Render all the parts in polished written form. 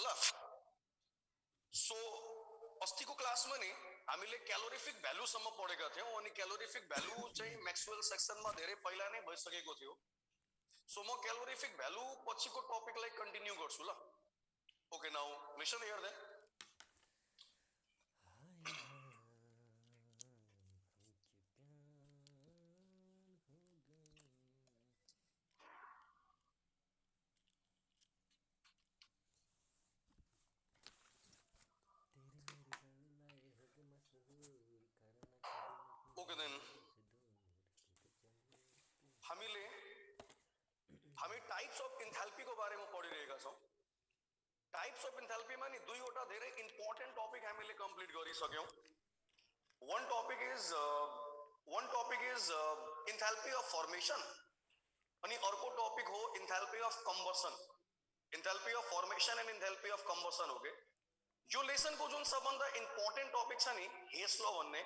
ल। सो अस्तिको क्लासमा नि हामीले क्यालोरिफिक भ्यालुसम्म पढेका थियौं अनि क्यालोरिफिक भ्यालु चाहिँ म्याक्सवेल सेक्सनमा धेरै पहिला नै भइसकेको थियो। सो म क्यालोरिफिक भ्यालु पछिको टपिकलाई कन्टिन्यू गर्छु ल। Okay, now listen here then. Okay then हामी टाइप्स अफ इन्थाल्पीको बारेमा पढिरहेका छौं। टाइप्स अफ इन्थाल्पीमा नि दुईवटा धेरै इम्पोर्टेन्ट टपिक हामीले कम्प्लिट गरिसक्यौं। one topic is enthalpy of formation अनि अर्को टपिक हो enthalpy of combustion. Enthalpy of formation and enthalpy of combustion हो के यो लेसनको जुन सबभन्दा इम्पोर्टेन्ट टपिक छ नि हेस ल भन्ने,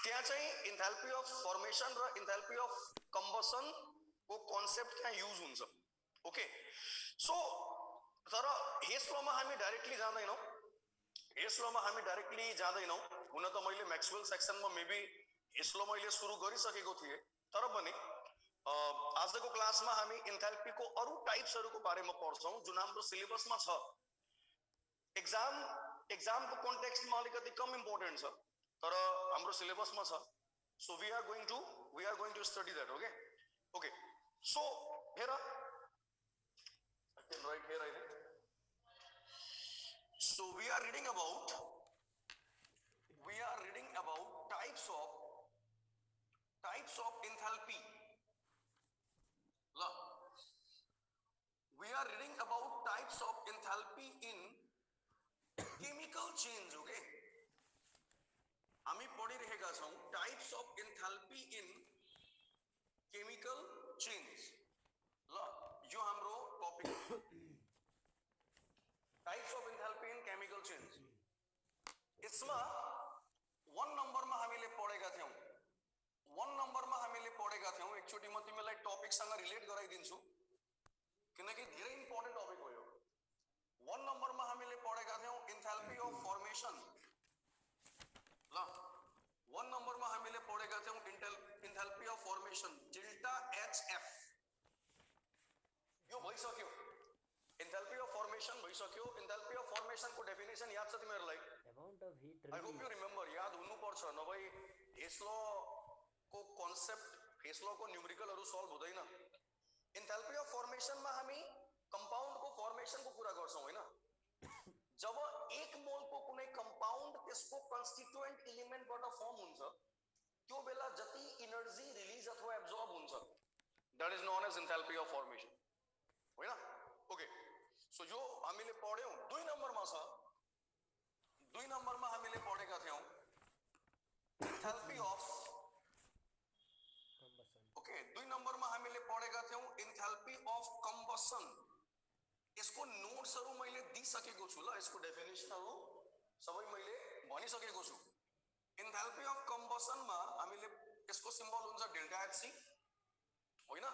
त्यहाँ चाहिँ इन्थाल्पी अफ फर्मेसन र इन्थाल्पी अफ कम्बसन को कन्सेप्ट त्यहाँ युज हुन्छ। ओके, सो तर हेस लमा हामी डाइरेक्टली जाँदैनौं। हेस लमा हामी डाइरेक्टली जाँदैनौं। हुन त मैले म्याक्सवेल सेक्सनमा मेबी हेस ल मैले सुरु गरिसकेको थिएँ, तर पनि आजको क्लासमा हामी इन्थाल्पीको अरु टाइप्सहरुको बारेमा पढ्छौं जुन हाम्रो सिलेबसमा छ। एक्जामको कन्टेक्स्टमा अलिकति कम इम्पोर्टेन्ट छ, तर हाम्रो सिलेबसमा छ। So we are going to study that. Okay, so here I can write here, I think. So we are reading about types of enthalpy. We are reading about types of enthalpy in chemical change. Okay, हामी पढिरहेका छौं types of enthalpy in chemical change। ल यो हाम्रो topic types of enthalpy in chemical change. यसमा 1 नम्बरमा हामीले पढेका थियौं। एकचोटी म तिमीलाई टपिकसँग रिलेट गराइदिन्छु किनकि धेरै इम्पोर्टेन्ट टपिक हो यो। 1 नम्बरमा हामीले पढेका थियौं इन्थाल्पी अफ फर्मेसन। ल 1 नम्बरमा हामीले पढेका थियौं enthalpy of formation delta HF। यो भइसक्यो, इन्थाल्पी अफ फर्मेसन भइसक्यो। इन्थाल्पी अफ फर्मेसन को डेफिनेसन याद छ तिमीहरुलाई? Amount of heat release. I hope you remember, याद हुनु पर्छ, नभई हेस ल को कन्सेप्ट, हेस ल को न्यूमेरिकलहरु सल्भ हुँदैन। इन्थाल्पी अफ फर्मेसनमा हामी कम्पाउन्ड को फर्मेसन को कुरा गर्छौं हैन। जब 1 मोल को कुनै कम्पाउन्ड त्यसको कन्स्टिट्युएन्ट एलिमेन्टबाट फर्म हुन्छ त्यो बेला जति एनर्जी रिलीज अथवा एब्जर्ब हुन्छ that is known as enthalpy of formation हैन। ओके, सो यो हामीले पढ्यौं। 2 नम्बरमा छ। 2 नम्बरमा हामीले पढेका थियौं इन्थाल्पी अफ कम्बसन। ओके, 2 नम्बरमा हामीले पढेका थियौं इन्थाल्पी अफ कम्बसन। यसको नोट्सहरु मैले दिइसकेको छु ल, यसको डेफिनेसनहरु सबै मैले भनिसकेको छु। इन्थाल्पी अफ कम्बसनमा हामीले यसको सिम्बल हुन्छ डेल्टा HC हैन।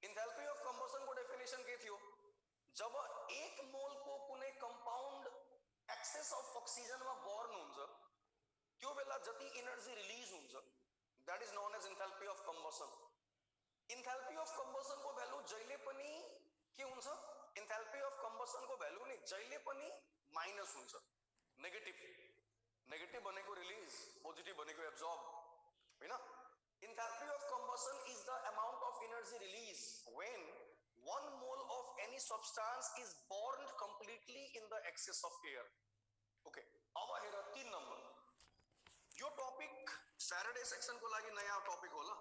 इन्थाल्पी अफ कम्बसन को डेफिनेसन के थियो? जब 1 मोल को कुनै कम्पाउन्ड एक्सेस अफ अक्सिजनमा बर्न हुन्छ त्यो बेला जति एनर्जी रिलीज हुन्छ that is known as enthalpy of combustion. Enthalpy of combustion को भ्यालु जहिले पनि के हुन्छ? इन्थाल्पी अफ कम्बसन को भ्यालु नि जहिले पनि माइनस हुन्छ, नेगेटिभ। नेगेटिभ भनेको रिलीज, पोजिटिभ भनेको एब्जर्ब हैन। Enthalpy of combustion is the amount of energy released when 1 mole of any substance is burned completely in the excess of air. Okay, अब हेर 3 नम्बर। यो टपिक फ्याराडे सेक्सन को लागि नयाँ topic हो ल।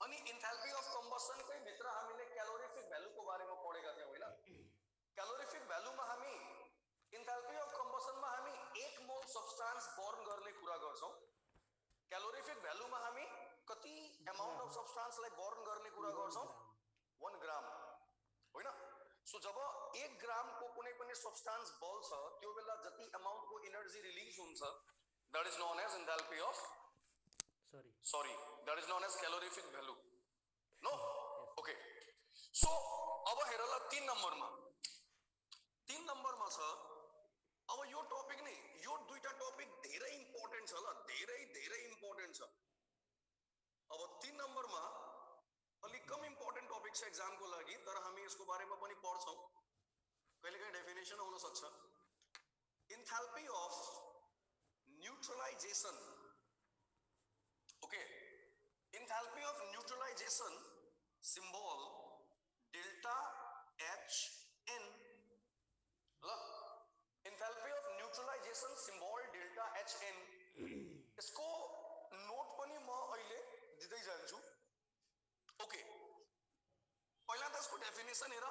अनि इन्थाल्पी अफ कम्बसन कै भित्र हामीले क्यालोरिफिक भ्यालु को बारेमा पढेका थियौ हैन। क्यालोरिफिक भ्यालुमा हामी इन्थाल्पी अफ कम्बसनमा हामी 1 मोल सब्स्टान्स बर्न गर्ने कुरा गर्छौं। क्यालोरिफिक भ्यालुमा हामी कति अमाउन्ट अफ सब्स्टान्सलाई बर्न गर्ने कुरा गर्छौं? 1 ग्राम हैन। सो जब 1 ग्राम को कुनै पनि सब्स्टान्स बल्छ त्यो बेला जति अमाउन्ट को एनर्जी रिलीज हुन्छ that is known as enthalpy of that is known as calorific value. No? Okay, so अब हेर ल 3 नम्बरमा यो दुईटा टपिक धेरै इम्पोर्टेन्ट छ ल, धेरै धेरै इम्पोर्टेन्ट छ। अब 3 नम्बरमा अलिक कम इम्पोर्टेन्ट टपिक छ एक्जाम को लागि, तर हामी यसको बारेमा पनि पढ्छौं, कहिलेकाहीँ डेफिनेसन आउन सक्छ। Enthalpy of neutralisation, okay, enthalpy of neutralisation symbol delta H N ल, enthalpy of neutralisation symbol delta H N, यसको नोट पनि म अहिले दिँदै जान्छु। ओके, पहिला त यसको डेफिनेसन हेर,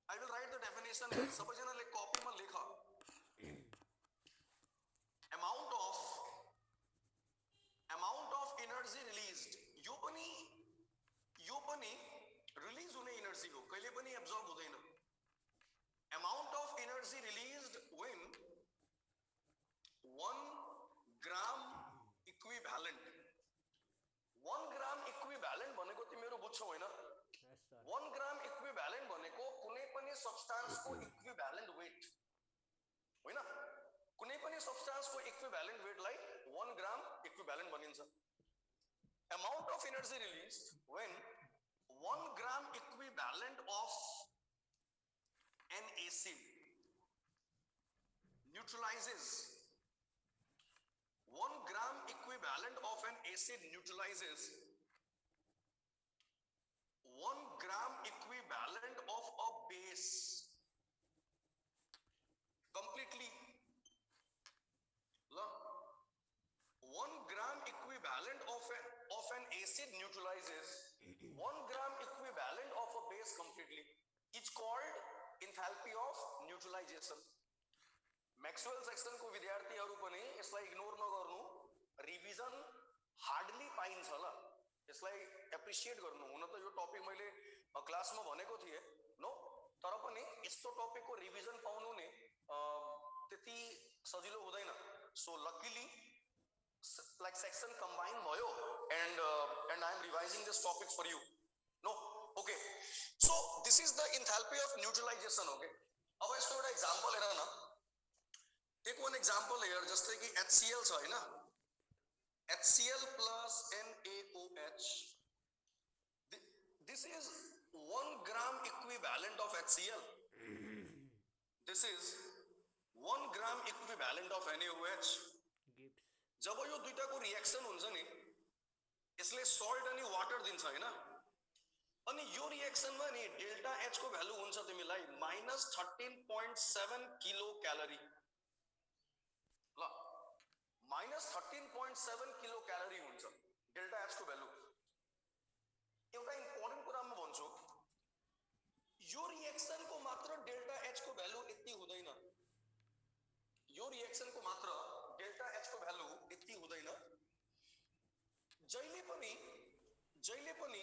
I will write the definition, सबैजनाले कपीमा लेख। अमाउन्ट अफ एनर्जी रिलीज्ड, यो पनि रिलीज हुने एनर्जी हो, कहिले पनि एब्जॉर्ब हुँदैन। Amount of energy released when 1 gram equivalent, 1 gram equivalent भनेको तिमीहरू बुझ्छौ हैन? 1 ग्राम इक्विभ्यालेन्ट भनेको कुनै पनि सब्स्टान्सको इक्विभ्यालेन्ट वेट होइन, कुनै पनि सब्स्टान्सको इक्विभ्यालेन्ट वेटलाई 1 ग्राम इक्विभ्यालेन्ट भनिन्छ। Amount of energy released when 1 gram equivalent of an acid neutralizes, 1 gram equivalent of an acid neutralizes 1 gram equivalent of a base completely. 1 gram equivalent of an acid neutralizes 1 gram equivalent of a base completely. It's called enthalpy of neutralisation. Maxwell section को विद्यार्थीहरु पनि यसलाई ignore नगर्नु, revision hardly पाइन्छ ल, यसलाई appreciate गर्नु। हुन त यो टपिक मैले क्लासमा भनेको थिए नो, तर पनि यस्तो टपिकको रिभिजन पाउनु ने त्यति सजिलो हुँदैन। So luckily like section combine भयो and I am revising this topic for you know, okay. So this is the enthalpy of neutralization, okay? अब यसको एउटा एग्जांपल हेर न, टेक वन एग्जांपल हेयर, जस्तै कि HCl छ हैन, HCl plus NaOH, this is 1 gram equivalent of HCl, this is 1 gram equivalent of NaOH। जब यो दुईटाको रिएक्सन हुन्छ नि, यसले सल्ट अनि वाटर दिन्छ हैन, अनि यो रिएक्सनमा नि डेल्टा एच को भ्यालु हुन्छ तिमीलाई -13.7 किलो क्यालोरी ल, -13.7 किलो क्यालोरी हुन्छ डेल्टा एच को भ्यालु। एउटा इम्पोर्टेन्ट कुरा म भन्छु, यो रिएक्सनको मात्र डेल्टा एच को भ्यालु यति हुँदैन, यो रिएक्सनको मात्र डेल्टा एच को भ्यालु यति हुँदैन। जहिले पनि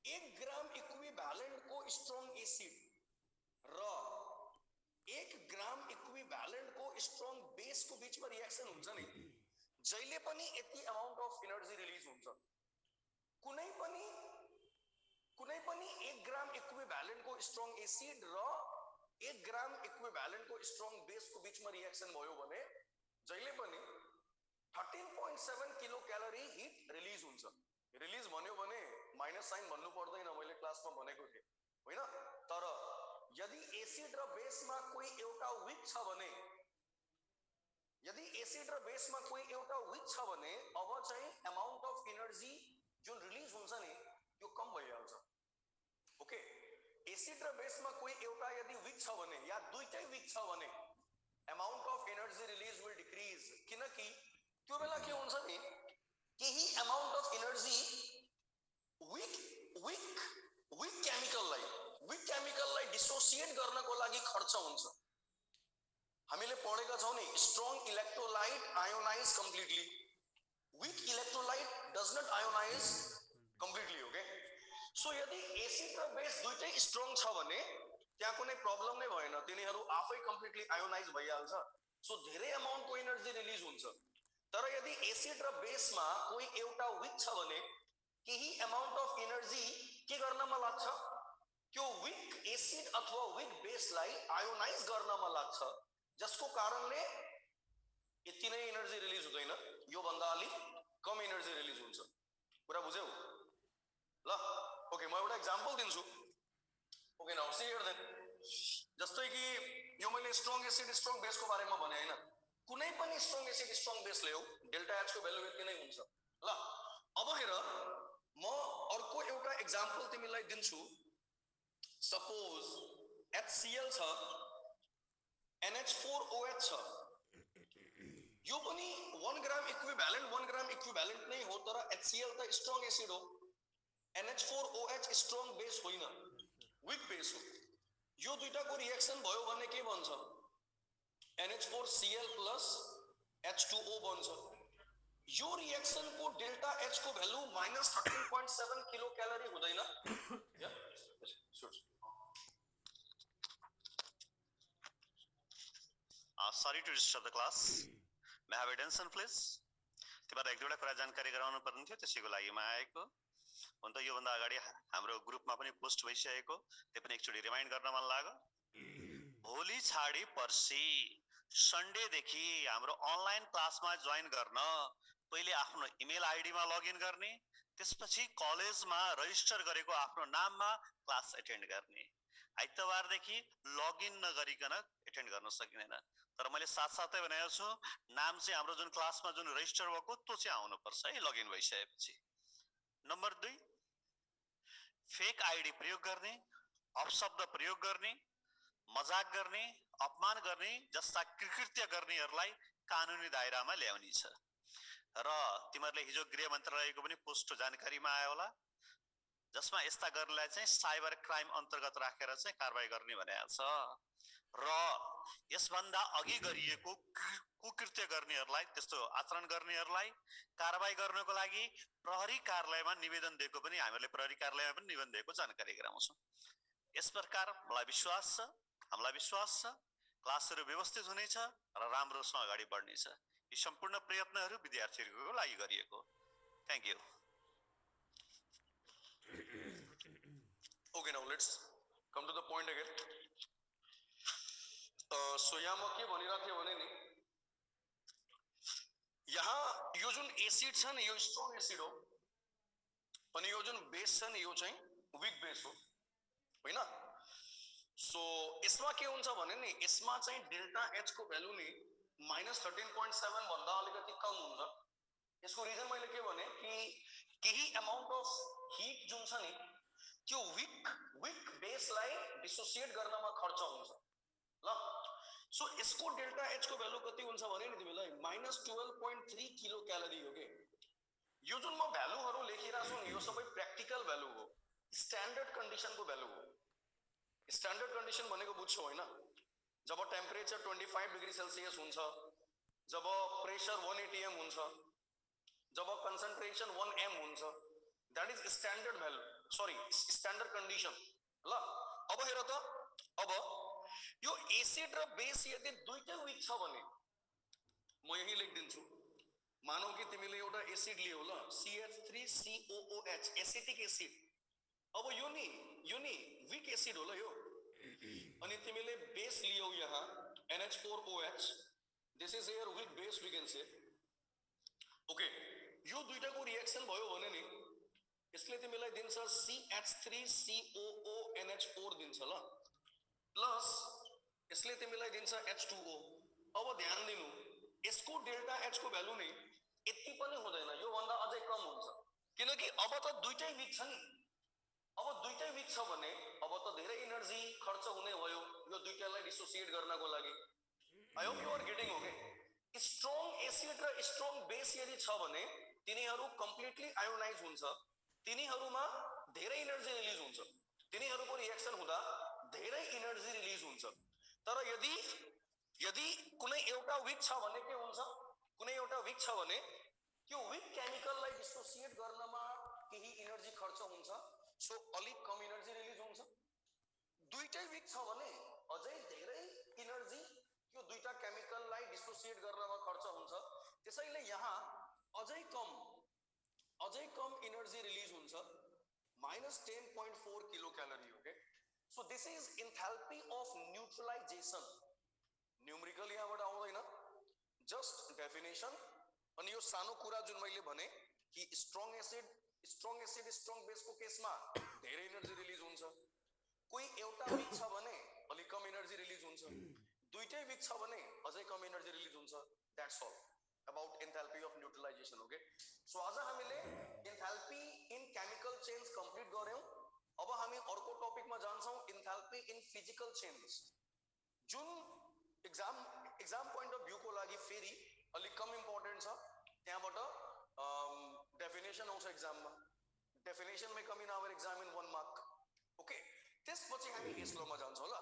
1 ग्राम इक्विभ्यालेन्ट को स्ट्रङ एसिड र 1 ग्राम इक्विभ्यालेन्ट को स्ट्रङ बेस को बीचमा रिएक्सन हुन्छ नि, जहिले पनि यति अमाउन्ट अफ एनर्जी रिलीज हुन्छ। कुनै पनि 1 ग्राम इक्विभ्यालेन्ट को स्ट्रङ एसिड र 1 ग्राम इक्विभ्यालेन्ट को स्ट्रङ बेस को बीचमा रिएक्सन भयो भने जहिले पनि 13.7 किलो क्यालोरी हिट रिलीज हुन्छ। रिलीज भन्यो भने माइनस साइन भन्नु पर्दैन, मैले क्लासमा भनेको थिएँ होइन। तर यदि एसिड र बेसमा कोही एउटा विक छ भने, यदि एसिड र बेसमा कोही एउटा विक छ भने अब चाहिँ अमाउन्ट अफ एनर्जी जुन रिलीज हुन्छ नि यो कम भइहाल्छ, ओके। एसिड र बेसमा कोही एउटा यदि विक छ भने या दुईटै विक छ भने amount of energy release will decrease, किनकि त्यो बेला के हुन्छ नि, केही अमाउन्ट अफ एनर्जी विक केमिकललाई डिसोसिएट गर्नको लागि खर्च हुन्छ। हामीले पढेका छौं नि, strong electrolyte ionise completely, weak electrolyte does not ionise completely, okay. So यदि एसिड र बेस दुईटै स्ट्रङ छ भने त्यहाँ कुनै प्रब्लम नै भएन, तिनीहरू आफै कम्प्लिटली आयोनाइज भइहाल्छ। सो धेरै अमाउन्टको एनर्जी रिलीज हुन्छ। तर यदि एसिड र बेसमा कोही एउटा विक छ भने केही अमाउन्ट अफ एनर्जी के गर्नमा लाग्छ, त्यो विक एसिड अथवा विक बेसलाई आयोनाइज गर्नमा लाग्छ, जसको कारणले यति नै एनर्जी रिलिज हुँदैन, यो भन्दा अलि कम एनर्जी रिलिज हुन्छ। कुरा बुझ्यौ ल? ओके, म एउटा एक्जाम्पल दिन्छु। Okay, now see here then, जस्तै कि यो मैले स्ट्रङ एसिड स्ट्रङ बेसको बारेमा भने हैन, कुनै पनि स्ट्रङ एसिड स्ट्रङ बेस ल्याऊ, डेल्टा एच को भ्यालु यति नै हुन्छ। ल अब हेर, म अर्को एउटा एक्जाम्पल तिमीलाई दिन्छु। सपोज HCl छ, NH4OH छ, यो पनि 1 ग्राम इक्विभ्यालेन्ट नै हो, तर HCl त स्ट्रङ एसिड हो, NH4OH स्ट्रङ बेस होइन, वीक बेस हो। यो दुईटाको रिएक्सन भयो भने के बन्छ? NH4Cl plus H2O बन्छ। यो रिएक्सन को डेल्टा H को भ्यालु -13.7 किलो क्यालोरी हुँदैन? Sorry to disturb the class. May I have attention please? तिमीलाई एक दुईवटा कुरा जानकारी गराउनु पर्ने थियो, त्यसैको लागि म आएको। हुन त योभन्दा अगाडि हाम्रो ग्रुपमा पनि पोस्ट भइसकेको, त्यो पनि एकचोटि रिमाइन्ड गर्न मन लाग्यो। भोलि छाडी पर्सि सन्डेदेखि हाम्रो अनलाइन क्लासमा जोइन गर्न पहिले आफ्नो इमेल आइडीमा लगइन गर्ने, त्यसपछि कलेजमा रजिस्टर गरेको आफ्नो नाममा क्लास एटेन्ड गर्ने। आइतबारदेखि लगइन नगरिकन एटेन्ड गर्न सकिँदैन, तर मैले साथसाथै भनेको छु, नाम चाहिँ हाम्रो जुन क्लासमा जुन रजिस्टर भएको त्यो चाहिँ आउनुपर्छ है लगइन भइसकेपछि। नम्बर 2, फेक आइडी प्रयोग गर्ने, अपशब्द प्रयोग गर्ने, मजाक गर्ने, अपमान गर्ने जस्ता कृत्य गर्नेहरूलाई कानुनी दायरामा ल्याउने छ। र तिमीहरूले हिजो गृह मन्त्रालयको पनि पोस्ट जानकारीमा आयो होला, जसमा यस्ता गर्नेलाई चाहिँ साइबर क्राइम अन्तर्गत राखेर चाहिँ कारबाही गर्ने भनेको छ। र यसभन्दा अघि गरिएको कुकृत्य गर्नेहरूलाई, त्यस्तो आचरण गर्नेहरूलाई कारबाही गर्नको लागि प्रहरी कार्यालयमा निवेदन दिएको पनि हामीहरूले प्रहरी कार्यालयमा पनि निवेदन दिएको जानकारी गराउँछौँ। यस प्रकार मलाई विश्वास छ, हामीलाई विश्वास छ, क्लासहरू व्यवस्थित हुनेछ र राम्रोसँग अगाडि बढ्नेछ। यी सम्पूर्ण प्रयत्नहरू विद्यार्थीहरूको लागि गरिएको। Thank you. Okay, now let's come to the point again. So यहाँ म के भनिरहेको थिएँ भने नि, यहाँ यो जुन एसिड छ नि, यो स्ट्रङ एसिड हो, अनि यो जुन बेस छ नि, यो चाहिँ वीक बेस हो, होइन? सो यसमा के हुन्छ भने नि, यसमा चाहिँ डेल्टा एच को भ्यालु नि -13.7 भन्दा अलिकति कम हुन्छ। यसको रिजन मैले के भने कि केही अमाउन्ट अफ हिट जुन छ नि, त्यो वीक बेसलाई डिसोसिएट गर्नमा खर्च हुन्छ। ल सो यसको डेल्टा एच को भ्यालु कति हुन्छ भने नि तिमीलाई -12.3 किलो क्यालोरी हो के। यो जुन म भ्यालुहरु लेखिरहेको छु नि, यो सबै प्र्याक्टिकल भ्यालु हो, स्ट्यान्डर्ड कन्डिसनको भ्यालु हो। स्ट्यान्डर्ड कन्डिसन भनेको बुझ्छौ होइन? जब टेम्परेचर 25 डिग्री सेल्सियस हुन्छ, जब प्रेसर 1 atm हुन्छ, जब कन्सन्ट्रेसन 1 m हुन्छ, that is standard value, sorry standard condition. ल अब हेर त, अब यो एसिड र बेस यदि दुईटै वीक छ भने म यही लेखिदिन्छु। मानौ कि तिमीले एउटा एसिड लियौ ल, CH3COOH एसिटिक एसिड। अब यो नि वीक एसिड हो ल यो, अनि तिमीले बेस लियौ यहाँ NH4OH, this is here weak base we can say. Okay, यो दुईटाको रिएक्सन भयो भने नि यसले तिमीलाई दिन्छ CH3COONH4 दिन्छ ल, प्लस यसले तिमीलाई दिन्छ H2O। अब ध्यान दिनु, यसको डेल्टा H को भ्यालु नि यति पनि हुँदैन, यो भन्दा अझै कम हुन्छ, किनकि अब त दुईटै वीक छ नि। अब दुईटै वीक छ भने अब त धेरै एनर्जी खर्च हुने भयो यो दुईटालाई डिसोसिएट गर्नको लागि। I hope you are getting. Okay, strong acid र स्ट्रङ बेस यदि छ भने तिनीहरू कम्प्लिटली आयोनाइज हुन्छ, तिनीहरूमा धेरै एनर्जी रिलिज हुन्छ, तिनीहरूको रिएक्सन हुँदा धेरै एनर्जी रिलिज हुन्छ। तर यदि कुनै एउटा वीक छ भने के हुन्छ, कुनै एउटा वीक छ भने त्यो वीक केमिकललाई डिसोसिएट गर्नमा केही एनर्जी खर्च हुन्छ, सो अलिक कम एनर्जी रिलिज हुन्छ। दुईटै वीक छ भने अझै धेरै एनर्जी यो दुईटा केमिकललाई डिसोसिएट गर्नमा खर्च हुन्छ, त्यसैले यहाँ अझै कम एनर्जी रिलिज हुन्छ, -10.4 kilo calorie. Okay, so this is enthalpy of neutralisation. Numerical यहाँबाट आउँदैन, जस्ट डेफिनेसन अनि यो सानो कुरा जुन मैले भने कि स्ट्रङ एसिड स्ट्रङ बेस को केसमा धेरै एनर्जी रिलीज हुन्छ, कोही एउटा वीक छ भने अलि कम एनर्जी रिलीज हुन्छ, दुईटै वीक छ भने अझै कम एनर्जी रिलीज हुन्छ. That's all about enthalpy of neutralisation. Okay, so आज हामीले enthalpy in chemical change complete गर्यौं. अब हामी अर्को टपिकमा जान्छौं, एन्थाल्पी इन फिजिकल चेन्ज, जुन एक्जाम पोइन्ट अफ भ्यू को लागि फेरि अलि कम इम्पोर्टेन्ट छ. त्यहाँबाट डेफिनेसन आउँछ एक्जाममा, definition may come in our exam in 1 mark. Okay, त्यसपछि हामी यसलोमा जान्छौं ल.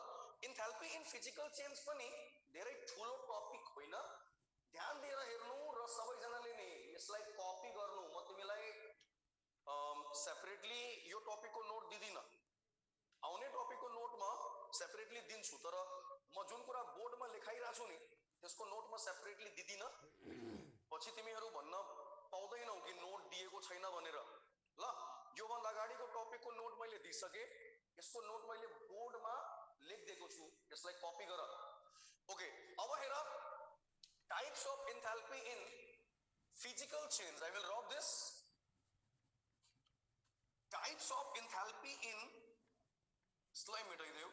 एन्थाल्पी इन फिजिकल चेन्ज पनि धेरै ठुलो टपिक होइन, ध्यान दिएर हेर्नु र सबैजनाले नि यसलाई कपी गर्नु. म तिमीलाई सेपरेटली यो टपिकको नोट दिदिन, आउने टपिकको नोटमा सेपरेटली दिन्छु, तर म जुन कुरा बोर्डमा लेखाइरहेको छु नि त्यसको नोट म सेपरेटली दिदिन. पछि तिमीहरू भन्न पाउँदैनौ कि नोट दिएको छैन भनेर. ल, यो भन्दा अगाडिको टपिकको नोट मैले दिइसके, यसको नोट मैले बोर्डमा लेखिदिएको छु, यसलाई कपी गर. ओके, अब हेर, types of enthalpy in physical change. I will rub this. Types of enthalpy in, यसलाई मेटाइदेऊ,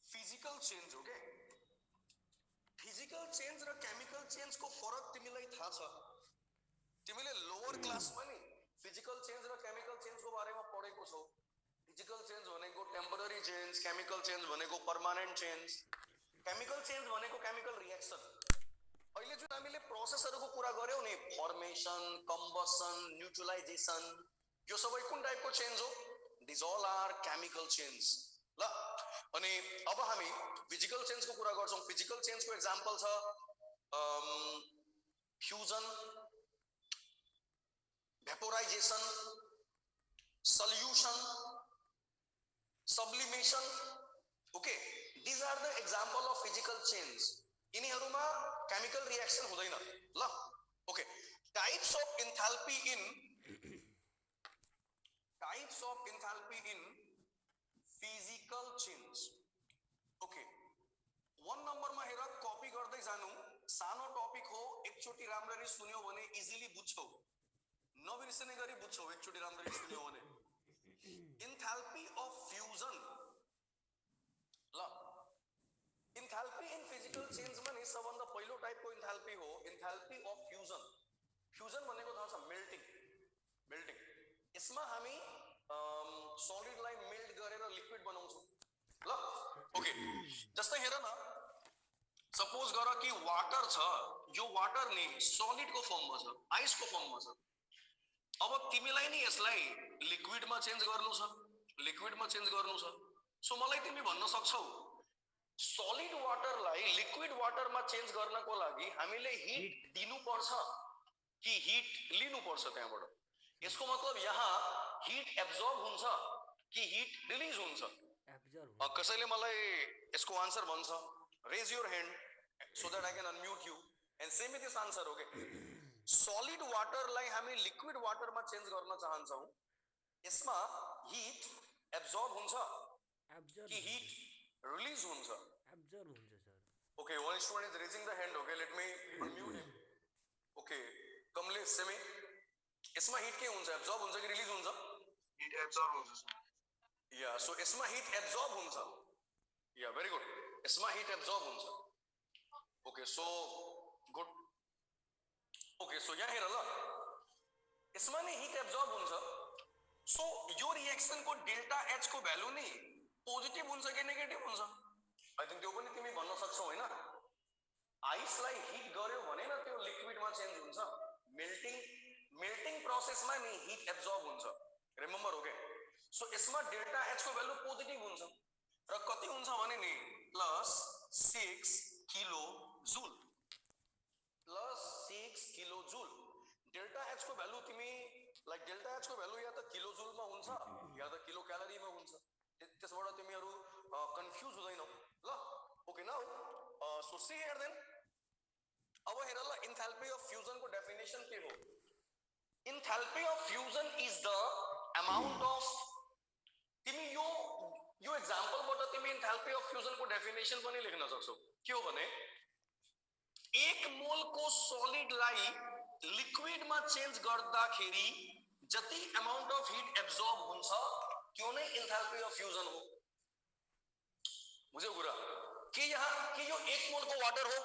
physical change. Okay, physical change र केमिकल चेन्ज को फरक तिमीलाई थाहा छ. तिमीले लोअर क्लासमा नि फिजिकल चेन्ज र केमिकल चेन्ज को बारेमा पढेको छौ. फिजिकल चेन्ज भनेको टेम्पररी चेन्ज, केमिकल चेन्ज भनेको पर्मानेन्ट चेन्ज. केमिकल चेन्ज भनेको केमिकल रिएक्सन. अहिले जुन हामीले प्रोसेसहरुको कुरा गर्यौ नि, फर्मेसन, कम्बसन, न्यूट्रलाइजेसन, यो सबै कुन टाइपको चेन्ज हो? This all are chemical change. ल, अनि अब हामी फिजिकल चेन्ज को कुरा गर्छौं. फिजिकल चेन्ज को एक्जाम्पल छ fusion, vaporisation, solution, sublimation. Okay, this are the example of physical change. यिनीहरुमा केमिकल रिएक्सन हुँदैन. ल, okay, types of enthalpy in physical change. Okay, 1 नम्बरमा हेर, कपी गर्दै जानु. सानो टपिक हो, एकचोटी राम्ररी सुन्यौ भने इजिली बुझ्छौ, नबिर्सने गरी बुझ्छौ एकचोटी राम्ररी सुन्यौ भने. Enthalpy of fusion. ल, एन्थाल्पी इन फिजिकल चेन्जमा नि सबभन्दा पहिलो टाइपको एन्थाल्पी हो एन्थाल्पी अफ फ्यूजन. फ्यूजन भनेको थाहा छ, मेल्टिङ. यसमा हामी सलिडलाई मेल्ट गरेर लिक्विड बनाउँछौं. ल, ओके, जस्तै हेर न, सपोज गर कि वाटर छ, यो वाटर नि सलिड को फर्ममा छ, आइस को फर्ममा छ. अब तिमीलाई नि यसलाई लिक्विडमा चेन्ज गर्नु छ. सो मलाई तिमी भन्न सक्छौ सलिड वाटरलाई लिक्विड वाटरमा चेन्ज गर्नको लागि हामीले हिट दिनुपर्छ कि हिट लिनुपर्छ त्यहाँबाट. यसको मतलब यहाँ हिट एब्जर्ब हुन्छ कि हिट रिलीज हुन्छ. कसैले मलाई यसको आन्सर भन्छ, raise your hand so that I can unmute you and say me this answer. Okay, solid वाटरलाई हामी लिक्विड वाटरमा चेन्ज गर्न चाहन्छौं. यसमा हिट एब्जर्ब हुन्छ कि हिट रिलीज हुन्छ? Okay, one student is raising the hand. Okay, let me unmute him. Okay, Kamlesh semi, यसमा hit के हुन्छ? एब्जर्ब हुन्छ कि रिलीज हुन्छ? हिट एब्जर्ब हुन्छ. या, सो यसमा हिट एब्जर्ब हुन्छ. या, भेरी गुड, यसमा हिट एब्जर्ब हुन्छ. Okay, so good. Okay, so यहाँ हेर ल, यसमा नि हिट एब्जर्ब हुन्छ. सो यो रिएक्सन को डेल्टा एच को भ्यालु नि पोजिटिभ हुन्छ कि नेगेटिभ हुन्छ? आई थिंक त्यो पनि तिमी भन्न सक्छौ हैन. आइसलाई हिट गर्यो भने न त्यो लिक्विडमा चेन्ज हुन्छ. मेल्टिङ प्रोसेसमा नि हिट एब्जर्ब हुन्छ. रिमेम्बर. ओके, सो यसमा डेल्टा एच को भ्यालु पोजिटिभ हुन्छ र कति हुन्छ भने नि +6 किलो जूल. डेल्टा एच को भ्यालु तिमी लाइक डेल्टा एच को भ्यालु या त किलो जूलमा हुन्छ या त किलो क्यालोरीमा हुन्छ. त्यसबाट तिमीहरू कन्फ्युज हुँदैनौ. ल, okay, now so see here then. अब हेर ल, एन्थाल्पी अफ फ्यूजन को डेफिनेसन के हो? Enthalpy of fusion is the amount of, तिमी यो एक्जाम्पलबाट तिमी एन्थाल्पी अफ फ्यूजन को डेफिनेसन पनि लेख्न सक्छौ. के हो भने एक मोल को solid लाई liquid मा change गर्दाखेरि जति amount of heat absorb हुन्छ त्यो नै enthalpy of fusion हो। बुझ्यो कुरा के यहाँ के यो एक मोल को वाटर हो?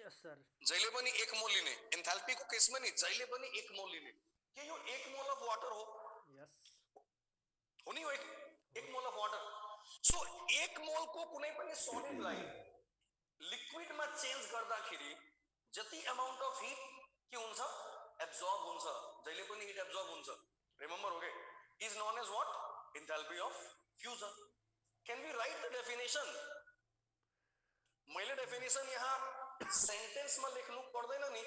यस सर। जहिले पनि एक मोल लिने एन्थाल्पी को केसमा नि जहिले पनि एक मोल लिने के यो एक मोल अफ वाटर हो? यस हो नि हो एक मोल अफ वाटर। सो एक मोल को कुनै पनि सलिड लाई लिक्विड मा चेन्ज गर्दाखेरि जति अमाउन्ट अफ हिट के हुन्छ एब्जॉर्ब हुन्छ जहिले पनि हिट एब्जॉर्ब हुन्छ। रिमेम्बर हो गए is known as what enthalpy of fusion. Can we write the definition? मैले डेफिनेशन यहाँ सेन्टेन्स मा लेख्नु पर्दैन नि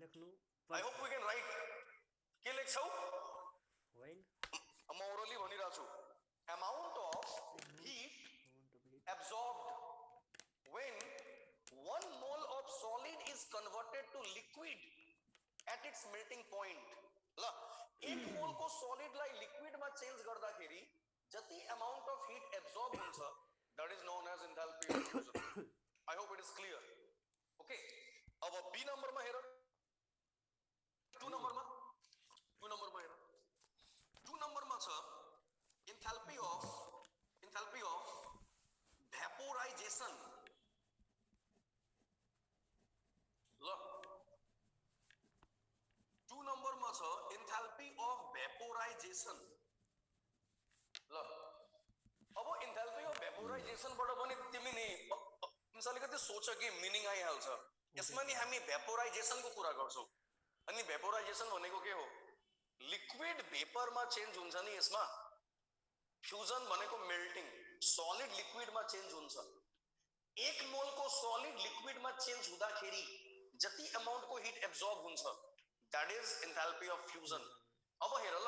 लेख्नु I hope we can write के लेख्छौ व्हेन म ओरली भनिरा छु amount of heat absorbed when 1 mole of solid is converted to liquid at its melting point। ल एक मोल को solid लाई liquid मा चेन्ज गर्दाखेरि जति amount of heat absorb हुन्छ that is known as enthalpy of fusion। I hope it is clear। okay अब बी नम्बर मा हेर 2 नम्बर मा हेर 2 नम्बर मा छ enthalpy of vaporization। ल 2 नम्बर मा छ enthalpy of vaporization। ल अब enthalpy of vaporization बाट पनि तिमी नि अलिकति सोच कि मिनिङ आइहाल्छ। यसमा नि हामी vaporization को कुरा गर्छौं अनि vaporization भनेको के हो? लिक्विड भेपर मा चेन्ज हुन्छ नि यसमा। फ्यूजन भनेको मेल्टिङ सॉलिड लिक्विड मा चेन्ज हुन्छ। एक मोल को सॉलिड लिक्विड मा चेन्ज हुँदाखेरि जति अमाउन्ट को हिट एब्जॉर्ब हुन्छ that is enthalpy of fusion. अब हेर ल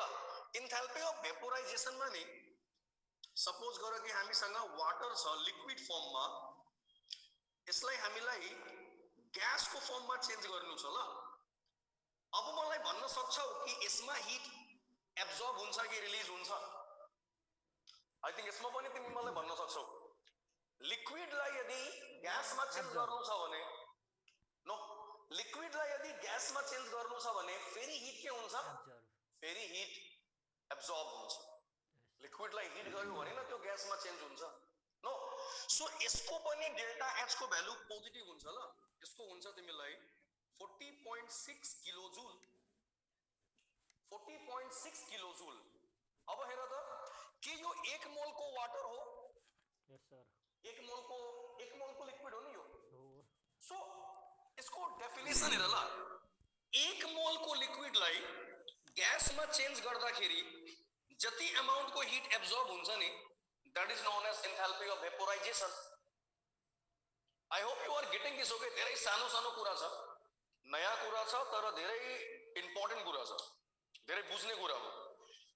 एन्थाल्पी अफ भेपोराइजेसन मा नि सपोज गर कि हामीसँग वाटर छ लिक्विड फर्म मा यसलाई हामीलाई ग्यास को फर्म मा चेन्ज गर्नु छ। ल अब मलाई भन्न सक्छौ कि यसमा हिट एब्जॉर्ब हुन्छ कि रिलीज हुन्छ? आई थिंक यसमा पनि तिमी मलाई भन्न सक्छौ लिक्विड लाई यदि ग्यास मा चेन्ज गर्नु छ भने नो लिक्विड लाई यदि ग्यास मा चेन्ज गर्नु छ भने फेरि हिट के हुन्छ? फेरि हिट एब्जॉर्ब हुन्छ। लिक्विड लाई हिट गर्यो भने न त्यो ग्यास मा चेन्ज हुन्छ नो। सो यसको पनि डेल्टा एच को भ्यालु पोजिटिभ हुन्छ। ल यसको हुन्छ तिमीलाई 40.6 किलो जूल 40.6 किलो जूल। अब हेर त के यो एक मोल को वाटर हो? यस सर। एक मोल को लिक्विड हो नि यो। सो इसको डेफिनेसन हेर ल एक मोल को लिक्विड लाई ग्यास मा चेन्ज गर्दाखेरि जति अमाउन्ट को हिट एब्जॉर्ब हुन्छ नि that is known as enthalpy of vaporisation. I hope you are getting this. Okay धेरै सानो सानो कुरा छ नयाँ कुरा छ तर धेरै इम्पोर्टेन्ट कुरा छ धेरै बुझ्ने कुरा हो।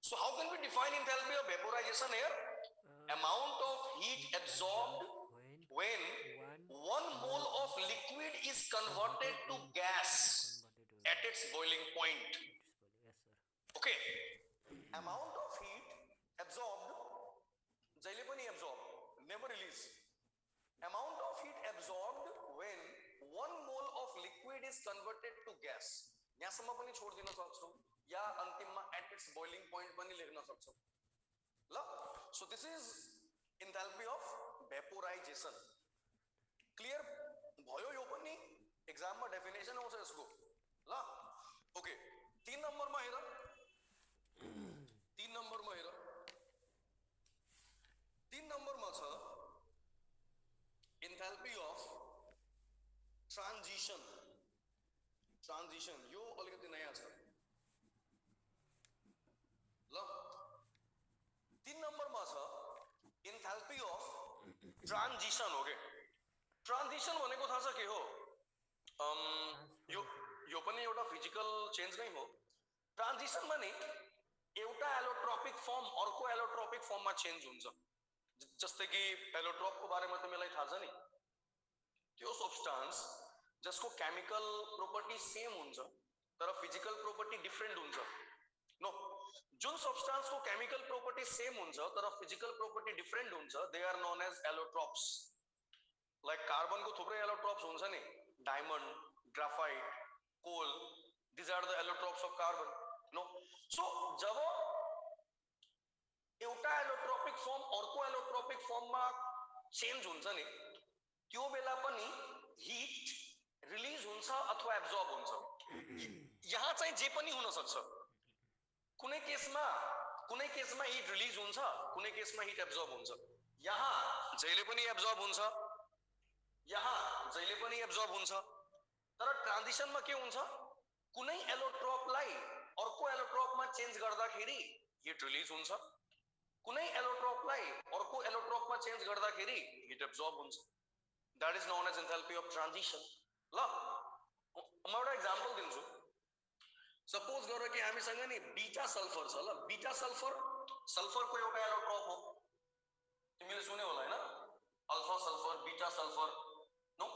So how can we define enthalpy of vaporization here? Amount of heat absorbed when 1 mole of liquid is converted to gas at its boiling point। Yes sir। Okay amount of heat absorbed जहिले पनि absorb never release। amount of heat absorbed when 1 mole of liquid is converted to gas। यहाँसम्म पनि छोड दिन सक्छौ या अन्तिममा at its boiling point पनि लेख्न सक्छौ। ल so this is enthalpy of vaporisation. Clear भयो? यो पनि एक्जाममा डेफिनेसन आउँछ यसको। ल ओके 3 नम्बरमा हेर 3 नम्बरमा हेर 3 नम्बरमा छ एन्थाल्पी अफ ट्रान्जिसन। यो अलिकति नयाँ छ। ल 3 नम्बरमा छ एन्थाल्पी अफ ट्रान्जिसन। हो के ट्रान्जिसन भनेको थाहा छ के हो? यो पनि एउटा फिजिकल चेन्ज नै हो। ट्रान्जिसनमा नि एउटा एलोट्रोपिक फर्म अर्को एलोट्रोपिक फर्ममा चेन्ज हुन्छ। जस्तै कि एलोट्रोपको बारेमा तिमीलाई थाहा छ नि त्यो सब्स्टान्स जसको केमिकल प्रोपर्टी सेम हुन्छ तर फिजिकल प्रोपर्टी डिफरेन्ट हुन्छ। नो जुन सब्स्टान्स को केमिकल प्रोपर्टी सेम हुन्छ तर फिजिकल प्रोपर्टी डिफरेन्ट हुन्छ they are known as allotropes. Like carbon को थुप्रै एलोट्रोप्स हुन्छ नि diamond, graphite, coal, these are the allotropes of carbon. No, so जब एउटा एलोट्रोपिक फर्म अर्को एलोट्रोपिक फर्ममा चेन्ज हुन्छ नि त्यो बेला पनि हिट रिलिज हुन्छ अथवा एब्जर्ब हुन्छ। यहाँ चाहिँ जे पनि हुन सक्छ, कुनै केसमा हिट रिलिज हुन्छ, कुनै केसमा हिट एब्जर्ब हुन्छ। यहाँ जहिले पनि एब्जर्ब हुन्छ, यहाँ जहिले पनि एब्जर्ब हुन्छ, तर ट्रान्जिसनमा के हुन्छ, कुनै एलोट्रोपलाई अर्को एलोट्रोपमा चेन्ज गर्दाखेरि हिट रिलिज हुन्छ, कुनै एलोट्रोपलाई अर्को एलोट्रोपमा चेन्ज गर्दाखेरि हिट एब्जर्ब हुन्छ। That is known as enthalpy of transition. ल म एउटा एक्जाम्पल दिन्छु। सपोज गर कि हामीसँग नि बीटा सल्फर छ। ल बीटा सल्फरको एउटा एलोट्रोप हो, तिमीले सुन्यौ होला हैन, alpha sulphur beta sulphur. No,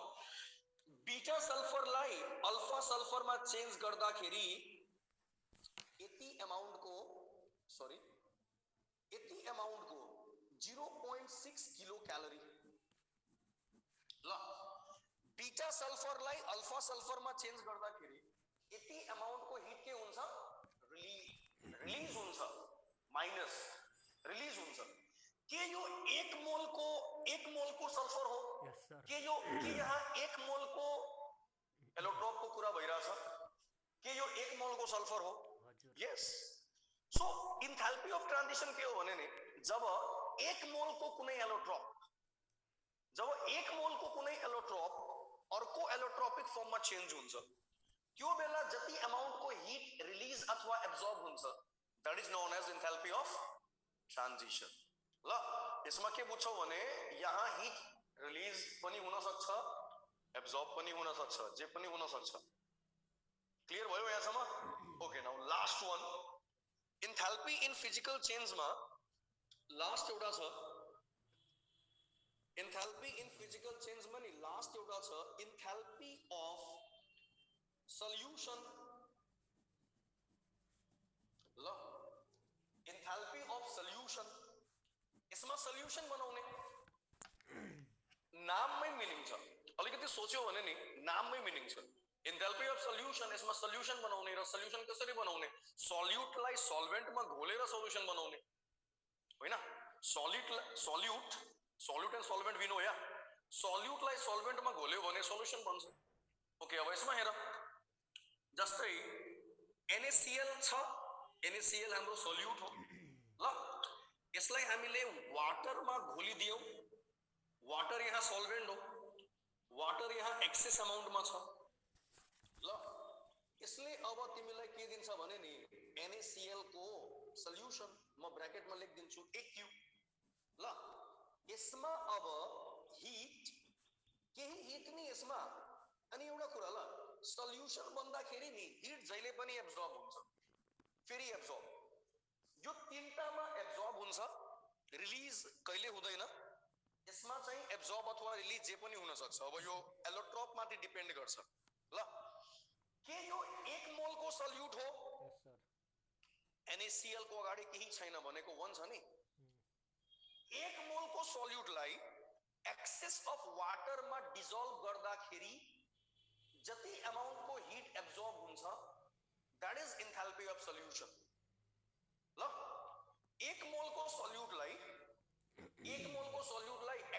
beta सल्फरलाई अल्फा सल्फरमा चेन्ज गर्दाखेरि यति अमाउन्टको 0.6 किलो क्यालोरी। ल बीटा सल्फरलाई अल्फा सल्फरमा चेन्ज गर्दाखेरि यति अमाउन्टको हिट के हुन्छ, रिलिज हुन्छ, माइनस रिलिज हुन्छ। के यो 1 मोलको सल्फर हो? यस सर। के यहाँ 1 मोलको एलोट्रोपको कुरा भइरहेछ? के यो 1 मोलको सल्फर हो? हजुर। यस। सो इन्थाल्पी अफ ट्रान्जिसन के हो भने नि जब 1 मोलको कुनै एलोट्रोप अर्को एलोट्रोपिक फर्ममा चेन्ज हुन्छ, त्यो बेला जति अमाउन्टको हिट रिलिज अथवा एब्जर्ब हुन्छ, that is known as enthalpy of transition. ल यसमा के बुझ्छौ भने यहाँ हिट रिलिज पनि हुन सक्छ, एब्जर्ब पनि हुन सक्छ, जे पनि हुन सक्छ। क्लियर भयो यहाँसम्म? Okay, now last one, enthalpy in physical चेन्जमा लास्ट एउटा छ। इन्थाल्पी इन फिजिकल चेन्जमा नि लास्ट एउटा छ, इन्थाल्पी अफ सल्युसन। ल इन्थाल्पी अफ सल्युसन, यसमा सल्युसन बनाउने नाममै मिनिङ छ। अलिकति सोच्यो भने नि नाममै मिनिङ छ। इन्थाल्पी अफ सल्युसन, यसमा सल्युसन बनाउने, र सल्युसन कसरी बनाउने? सल्युटलाई सल्भेन्टमा घोलेर सल्युसन बनाउने होइन। सल्युट एन्ड सल्भेन्ट विनो या, सल्युटलाई सल्भेन्टमा घोल्यो भने सल्युसन बन्छ। ओके, अब यसमा हेर, जस्तै NaCl छ, NaCl हाम्रो सल्युट हो। ल यसलाई हामीले वाटरमा घोलिदियौ, वाटर यहाँ सल्भेन्ट हो, वाटर यहाँ एक्सेस अमाउन्टमा छ। ल यसले अब तिमीलाई के दिन्छ भने नि NaCl को सल्युसन म ब्र्याकेटमा लेखिदिन्छु AQ। ल यसमा अब हिट, केही हिट नि यसमा, अनि एउटा कुरा, ल सल्युसन बन्दाखेरि नि हिट जहिले पनि एब्जर्ब हुन्छ, फेरि एब्जर्ब, यो तीनटामा एब्जर्ब हुन्छ, रिलिज कहिले हुँदैन। यसमा चाहिँ एब्जर्ब अथवा रिलिज जे पनि हुन सक्छ। अब यो एलोट्रोप माथि डिपेन्ड गर्छ। ल के यो 1 मोलको सल्युट हो? यस सर। NaCl को अगाडि केही छैन भनेको 1 छ नि। 1 मोलको सल्युटलाई एक्सेस अफ वाटरमा डिजल्भ गर्दाखेरि जति अमाउन्टको हिट एब्जर्ब हुन्छ, that is enthalpy of solution. ल 1 मोलको सल्युटलाई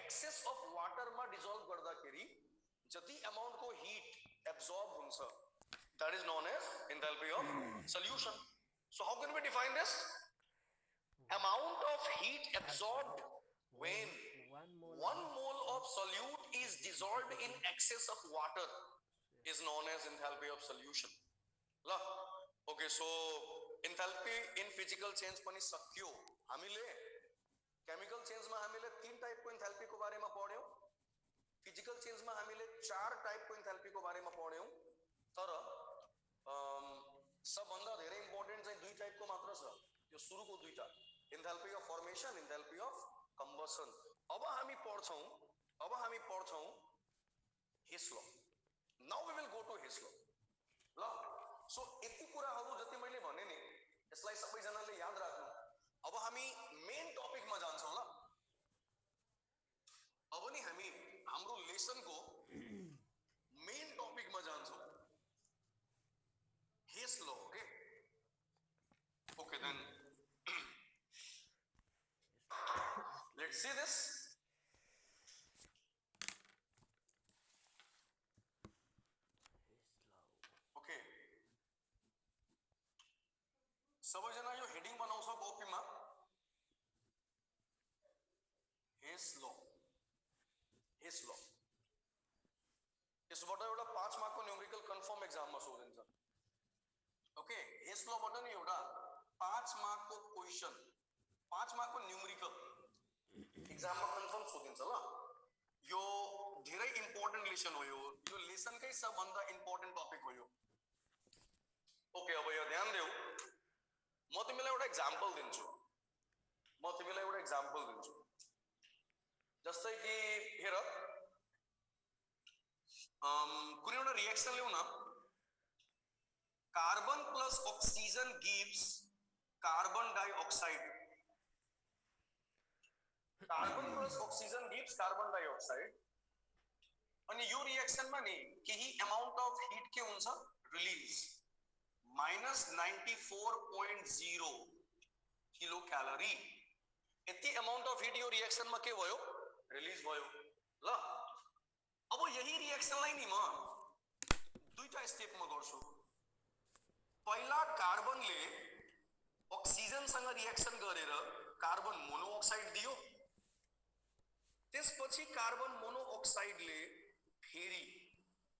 एक्सेस अफ वाटरमा डिजल्भ गर्दाखेरि जति अमाउन्टको हिट एब्जर्ब हुन्छ, that is known as enthalpy of solution. So how can we define this? Amount of heat absorbed when 1 mole of solute is dissolved in excess of water is known as enthalpy of solution. ल okay, so enthalpy in physical change पनि सक्यो। हामीले chemical चेन्जमा हामीले 3 टाइपको enthalpy को बारेमा पढ्यौं, physical चेन्जमा हामीले 4 टाइपको enthalpy को बारेमा पढ्यौं, तर सबभन्दा धेरै इम्पोर्टेन्ट चाहिँ 2 टाइपको मात्र छ। त्यो सुरुको दुईटा, enthalpy of formation, enthalpy of combustion. अब हामी पढ्छौं Hess law. Now we will go to Hess law. ल सो यति कुराहरू जति मैले भने नि यसलाई सबैजनाले याद राख्नु। अब हामी मेन टपिकमा जान्छौं। ल अब नि हामी हाम्रो लेसनको main topic see this. Okay, सबैजना यो हेडिङ बनाउँछ कपीमा, हेस ल, हेस ल। यसबाट एउटा 5 मार्कको न्यूमेरिकल कन्फर्म एक्जाममा सोधिन्छ। ओके, हेस लबाट नि एउटा 5 मार्कको क्वेशन, 5 मार्कको न्यूमेरिकल एक्जाममा कन्फर्म सोधिन्छ ल। यो धेरै इम्पोर्टेन्ट लेसन हो, यो लेसनकै सबभन्दा इम्पोर्टेन्ट टपिक हो यो। ओके, अब यो ध्यान देऊ, म तिमीलाई एउटा एक्जाम्पल दिन्छु, जस्तै कि हेर, कुनै एउटा रिएक्सन ल्याउ न, carbon plus oxygen gives carbon dioxide, carbon plus oxygen gives carbon dioxide, अनि यो रिएक्सनमा नि केही अमाउन्ट अफ हिट के हुन्छ रिलीज, -94.0 किलो क्यालोरी। यति अमाउन्ट अफ हिट यो रिएक्सनमा के भयो रिलीज भयो ल। अब यही रिएक्सनलाई नि म दुईटा स्टेपमा गर्छु। पहिला कार्बनले ऑक्सिजनसँग रिएक्सन गरेर कार्बन मोनोऑक्साइड दियो, त्यसपछि कार्बन मोनोऑक्साइडले फेरि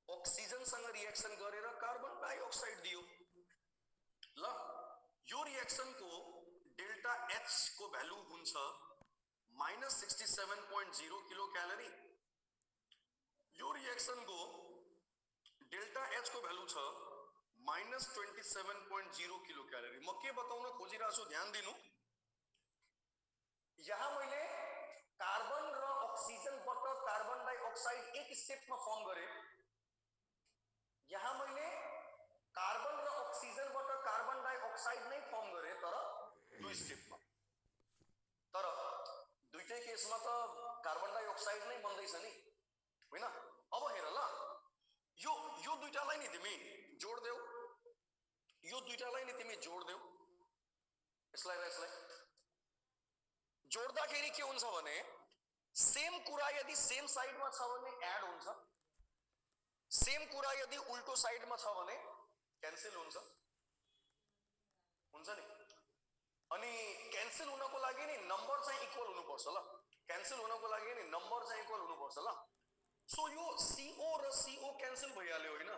ऑक्सिजनसँग रिएक्सन गरेर कार्बन डाइऑक्साइड दियो ल। यो रिएक्सनको डेल्टा एच को भ्यालु हुन्छ -67.0 किलो क्यालोरी। यो रिएक्सनको डेल्टा एच को भ्यालु छ -27.0 किलो क्यालोरी। म के बताउन खोजिरहेको छु ध्यान दिनु, यहाँ मैले कार्बन र ऑक्सिजनबाट कार्बन डाइऑक्साइड एक स्टेपमा फर्म गरे, यहाँ मैले कार्बन र ऑक्सिजनबाट कार्बन डाइऑक्साइड नै फर्म गरे, तर दुई स्टेपमा। तर दुईटै केसमा त कार्बन डाइऑक्साइड नै बन्दैछ नि, होइन? अब हेर ल, यो दुईटालाई नि तिमी जोड देऊ, यो दुईटालाई नि तिमी जोड देऊ, यसलाई र यसलाई जोड्दाखेरि के हुन्छ भने सेम कुरा यदि सेम साइडमा छ भने एड हुन्छ, सेम कुरा यदि उल्टो साइडमा छ भने क्यान्सल हुन्छ नि। अनि क्यान्सल हुनको लागि नि नम्बर चाहिँ इक्वल हुनुपर्छ ल, क्यान्सल हुनको लागि नि नम्बर चाहिँ इक्वल हुनुपर्छ ल। सो यो CO र CO क्यान्सल भइहाल्यो होइन।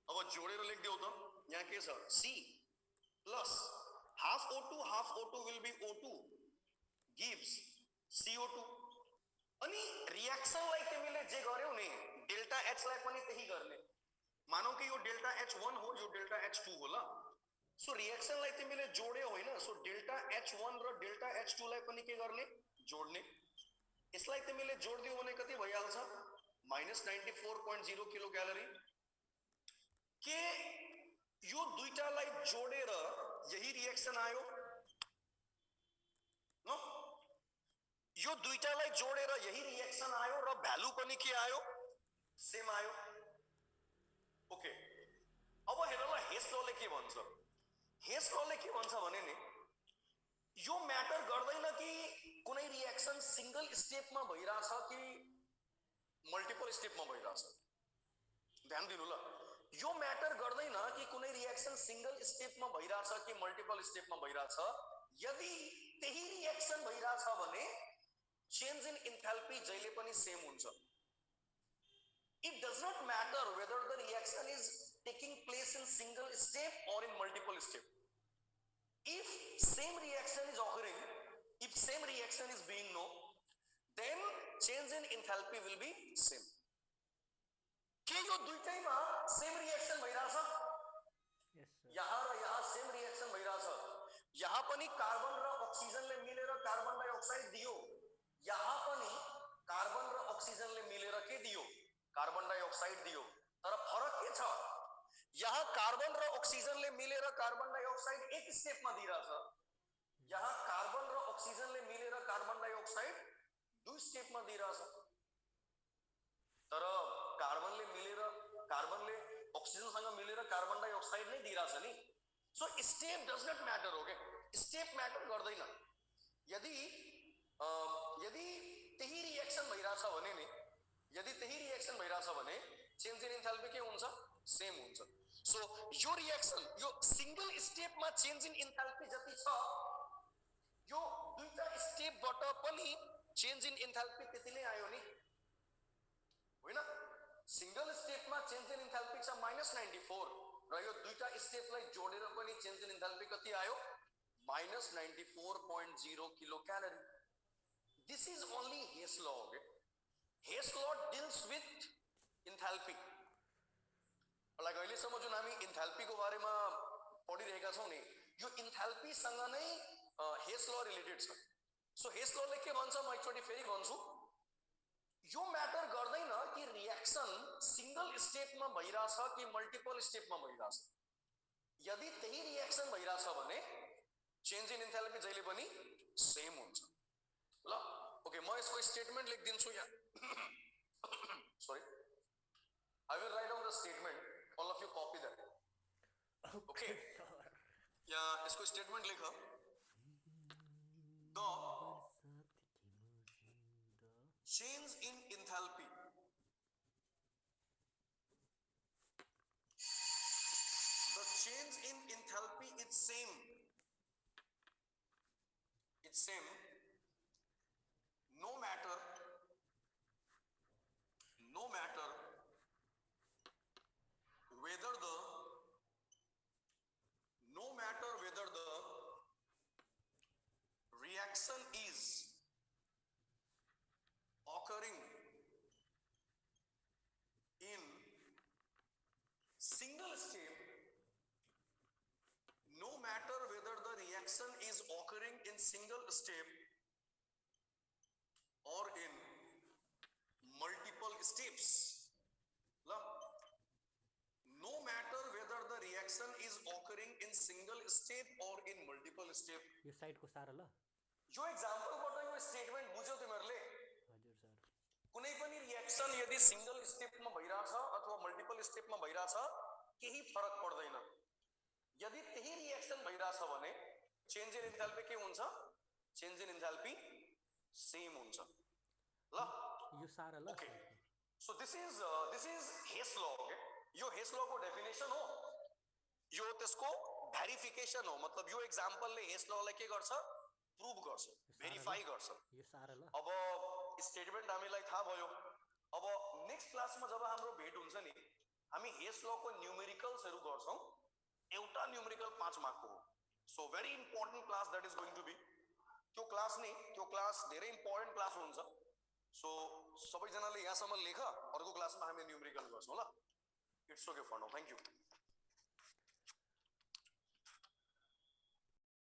अब जोडेर लेख्देऊ त, यहाँ के छ C plus half O2 will be O2 gives CO2। अनि रिएक्सनलाई तिमीले जे गर्यौ नि डेल्टा एच लाई पनि त्यही गर्ने। मानौ कि यो डेल्टा H1 हो, यो डेल्टा H2 हो ल। सो रिएक्सनलाई तिमीले जोड्यौ होइन, सो डेल्टा H1 र डेल्टा H2 लाई पनि के गर्ने जोड्ने। यसलाई तिमीले जोड्दियौ भने कति भइहाल्छ -94.0 किलो क्यालोरी। के यो दुईटालाई जोडेर यही रिएक्सन आयो न? यो दुईटालाई जोडेर यही रिएक्सन आयो र भ्यालु पनि के आयो सेम आयो। ओके, अब हेर ल, हेस लले के भन्छ, हेस लले के भन्छ भने नि यो म्याटर गर्दैन कि कुनै रिएक्सन सिंगल स्टेपमा भइराछ कि मल्टिपल स्टेपमा भइराछ। ध्यान दिनु ल, यो म्याटर गर्दैन कि कुनै रिएक्सन सिंगल स्टेपमा भइराछ कि मल्टिपल स्टेपमा भइराछ। यदि त्यही रिएक्सन भइराछ भने चेन्ज इन इन्थाल्पी जहिले पनि सेम हुन्छ। It does not matter whether the reaction is taking place in single step or in multiple step. If same reaction is occurring, if same reaction is being known, then change in enthalpy will be same. के यो दुईटैमा same reaction भइराछ? यहाँ र यहाँ same reaction भइराछ। यहाँ पनि carbon र ऑक्सिजनले मिलेर carbon dioxide दियो, यहाँ पनि कार्बन र ऑक्सिजनले मिलेर के दियो कार्बन डाइऑक्साइड दियो। तर फरक के छ, यहाँ कार्बन र ऑक्सिजनले मिलेर कार्बन डाइऑक्साइड एक स्टेपमा दिइराछ, यहाँ कार्बन र ऑक्सिजनले मिलेर कार्बन डाइऑक्साइड दुई स्टेपमा दिइराछ। तर कार्बनले ऑक्सिजनसँग मिलेर कार्बन डाइऑक्साइड नै दिइराछ नि। So step does not matter, okay, step matter गर्दैन। यदि यदि त्यही रिएक्सन भइरहेछ भने नि, यदि त्यही रिएक्सन भइरहेछ भने चेन्ज इन इन्थाल्पी के हुन्छ, सेम हुन्छ। सो यो रिएक्सन यो सिंगल स्टेपमा चेन्ज इन इन्थाल्पी जति छ, यो दुईटा स्टेपबाट पनि चेन्ज इन इन्थाल्पी त्यति नै आयो नि, होइन? सिंगल स्टेपमा चेन्ज इन इन्थाल्पी छ -94 र यो दुईटा स्टेपलाई जोडेर पनि चेन्ज इन इन्थाल्पी कति आयो, -94.0 kilo calorie. This is only Hess law, okay? Hess law deals with enthalpy. Like अहिलेसम्म जुन हामी इन्थाल्पीको बारेमा पढिरहेका छौँ नि, यो इन्थाल्पीसँग नै हेस लॉ रिलेटेड छ। सो हेस लॉले के भन्छ, म एकचोटि फेरि भन्छु, यो म्याटर गर्दैन कि रिएक्सन सिंगल स्टेपमा भइरहेछ कि मल्टिपल स्टेपमा भइरहेछ। यदि त्यही रिएक्सन भइरहेछ भने चेन्ज इन इन्थाल्पी जहिले पनि सेम हुन्छ। ल ओके, म यसको स्टेटमेन्ट लेखिदिन्छु यहाँ। Sorry, I will write down the statement, all of you copy that. Okay, यहाँ इसको स्टेटमेंट लिखा, the change in enthalpy is same, it's same no matter whether the reaction is occurring in single step, no matter whether the reaction is occurring in single step or in multiple steps. No matter whether the reaction is occurring in single step or in multiple step. यो side को सारा ल, यो एक्जाम्पलबाट यो statement बुझ्यौ तिमीहरूले? हजुर sir. कुनै पनि रिएक्सन यदि सिंगल स्टेपमा भइरहेछ अथवा मल्टिपल स्टेपमा भइरहेछ केही फरक पर्दैन। यदि त्यही रिएक्सन भइरहेछ भने चेन्ज इन इन्थाल्पी के हुन्छ, चेन्ज इन इन्थाल्पी सेम हुन्छ। ल यो सारा ल। Okay, so this is Hess law. Okay, यो हेस लॉ को डेफिनेसन हो, यो त्यसको भेरिफिकेसन हो। मतलब यो एक्जाम्पलले हेस लॉलाई के गर्छ, प्रूभ गर्छ, भेरिफाई गर्छ। यो सारा ल। अब स्टेटमेन्ट हामीलाई थाहा भयो। अब नेक्स्ट क्लासमा जब हाम्रो भेट हुन्छ नि, हामी हेस लॉको न्यूमेरिकल्सहरु गर्छौं। एउटा न्यूमेरिकल 5 मार्कको हो। So very important class that is going to be. त्यो क्लास धेरै इम्पोर्टेन्ट क्लास हुन्छ। सो सबैजनाले यहाँसम्म लेख, अर्को क्लासमा हामी न्यूमेरिकल गर्छौं ल। It's okay for now, thank you.